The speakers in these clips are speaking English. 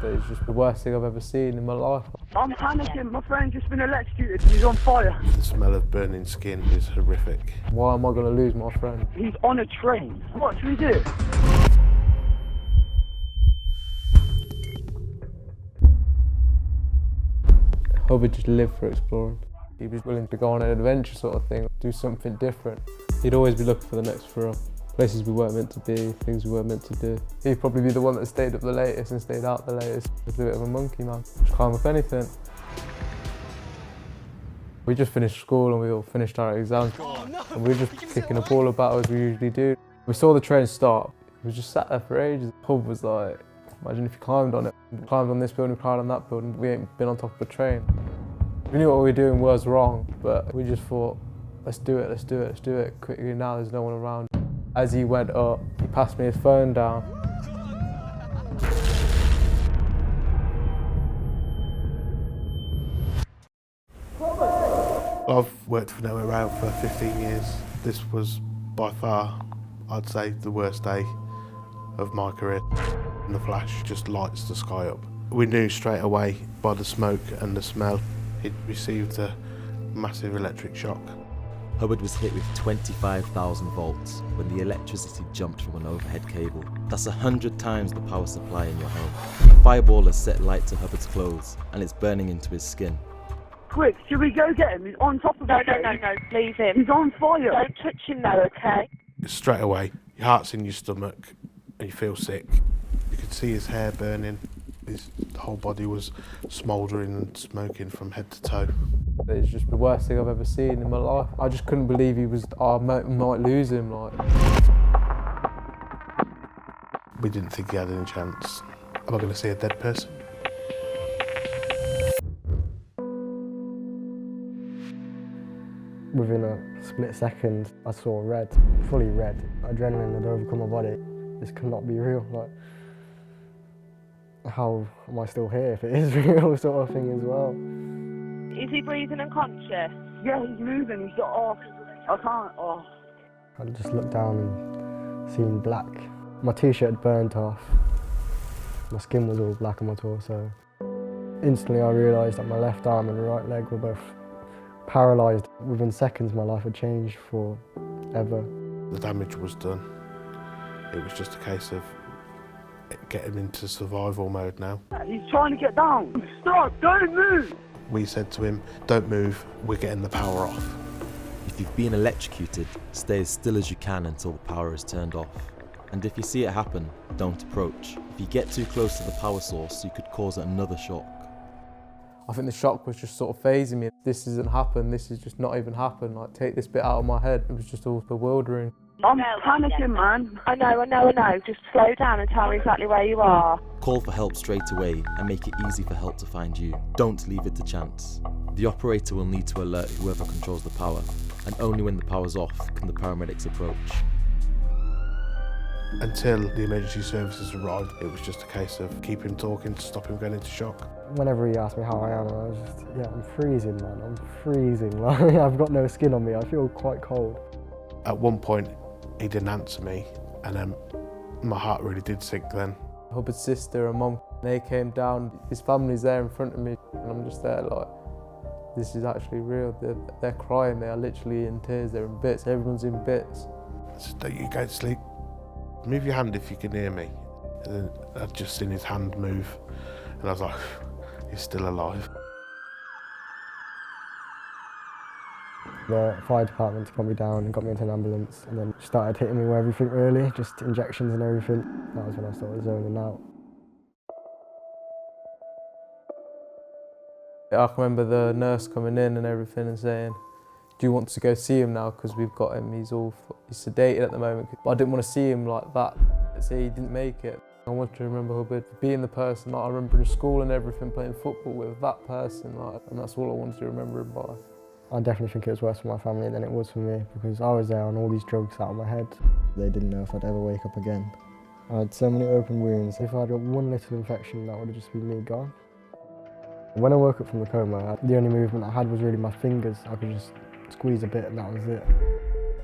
But it's just the worst thing I've ever seen in my life. I'm panicking, my friend's just been electrocuted, he's on fire. The smell of burning skin is horrific. Why am I going to lose my friend? He's on a train. What should we do? Hubbard just lived for exploring. He was willing to go on an adventure sort of thing, do something different. He'd always be looking for the next thrill. Places we weren't meant to be, things we weren't meant to do. He'd probably be the one that stayed up the latest and stayed out the latest. He's a bit of a monkey, man. Just climb up anything. We just finished school and we all finished our exams. Oh, no. And we were just kicking a ball about as we usually do. We saw the train start. We just sat there for ages. Hub was like, imagine if you climbed on it. We climbed on this building, we climbed on that building. We ain't been on top of a train. We knew what we were doing was wrong, but we just thought, let's do it, let's do it, let's do it quickly now, there's no one around. As he went up, he passed me his phone down. I've worked for Nowhere Rail for 15 years. This was by far, I'd say, the worst day of my career. And the flash just lights the sky up. We knew straight away by the smoke and the smell he'd received a massive electric shock. Hubbard was hit with 25,000 volts when the electricity jumped from an overhead cable. That's 100 times the power supply in your home. A fireball has set light to Hubbard's clothes and it's burning into his skin. Quick, should we go get him? He's on top of it. No, leave him. He's on fire. Don't touch him though, okay? Straight away, your heart's in your stomach and you feel sick. You could see his hair burning. His whole body was smouldering and smoking from head to toe. It's just the worst thing I've ever seen in my life. I just couldn't believe he was, I might lose him. Like. We didn't think he had any chance. Am I going to see a dead person? Within a split second, I saw red, fully red. Adrenaline had overcome my body. This cannot be real. Like, how am I still here if it is real, sort of thing as well. Is he breathing and conscious? Yeah, he's moving, he's got off. I can't, I just looked down and seen black. My t-shirt had burnt off. My skin was all black on my torso. Instantly I realised that my left arm and right leg were both paralysed. Within seconds my life had changed forever. The damage was done. It was just a case of getting him into survival mode now. He's trying to get down. Stop, don't move! We said to him, don't move, we're getting the power off. If you've been electrocuted, stay as still as you can until the power is turned off. And if you see it happen, don't approach. If you get too close to the power source, you could cause another shock. I think the shock was just sort of phasing me. This hasn't happened, this has just not even happened. Like, take this bit out of my head. It was just all bewildering. I'm panicking, man. I know. Just slow down and tell me exactly where you are. Call for help straight away and make it easy for help to find you. Don't leave it to chance. The operator will need to alert whoever controls the power, and only when the power's off can the paramedics approach. Until the emergency services arrived, it was just a case of keep him talking to stop him going into shock. Whenever he asked me how I am, I was just, yeah, I'm freezing, man, I'm freezing. Like, I've got no skin on me, I feel quite cold. At one point, he didn't answer me, and then my heart really did sink then. Hubbard's sister and mum, they came down. His family's there in front of me, and I'm just there like, this is actually real. They're crying, they are literally in tears, they're in bits, everyone's in bits. I said, don't you go to sleep. Move your hand if you can hear me. And then I'd just seen his hand move, and I was like, he's still alive. The fire department got me down and got me into an ambulance, and then started hitting me with everything really, just injections and everything. That was when I started zoning out. I can remember the nurse coming in and everything and saying, do you want to go see him now, because we've got him, he's sedated at the moment. But I didn't want to see him like that, say he didn't make it. I wanted to remember Hubbard being the person that I remember in school and everything, playing football with that person, like, and that's all I wanted to remember him by. I definitely think it was worse for my family than it was for me, because I was there on all these drugs out of my head. They didn't know if I'd ever wake up again. I had so many open wounds. If I'd got one little infection, that would have just been me gone. When I woke up from the coma, the only movement I had was really my fingers. I could just squeeze a bit and that was it.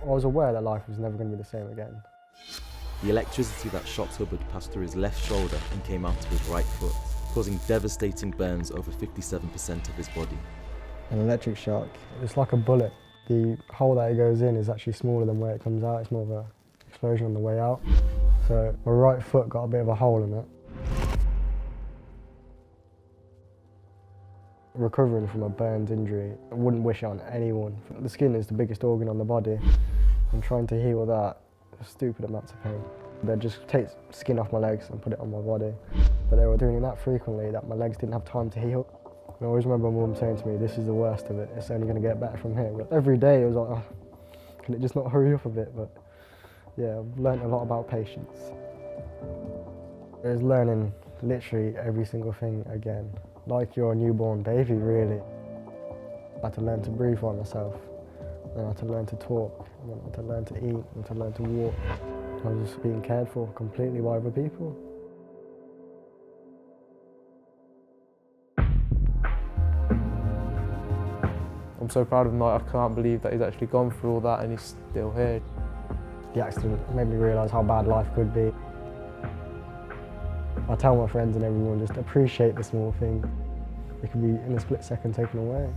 I was aware that life was never going to be the same again. The electricity that shocked Hubbard passed through his left shoulder and came out to his right foot. causing devastating burns over 57% of his body. An electric shock, it's like a bullet. The hole that it goes in is actually smaller than where it comes out. It's more of an explosion on the way out. So my right foot got a bit of a hole in it. Recovering from a burns injury, I wouldn't wish it on anyone. The skin is the biggest organ on the body, and trying to heal that, stupid amounts of pain. They'd just take skin off my legs and put it on my body. But they were doing that frequently that my legs didn't have time to heal. I always remember my mum saying to me, this is the worst of it, it's only going to get better from here. But every day it was like, oh, can it just not hurry up a bit? But yeah, I've learned a lot about patience. It was learning literally every single thing again. Like you're a newborn baby, really. I had to learn to breathe by myself, then I had to learn to talk, then I had to learn to eat, and to learn to walk. I was just being cared for completely by other people. I'm so proud of him, like, I can't believe that he's actually gone through all that and he's still here. The accident made me realise how bad life could be. I tell my friends and everyone, just appreciate the small thing. It can be in a split second taken away.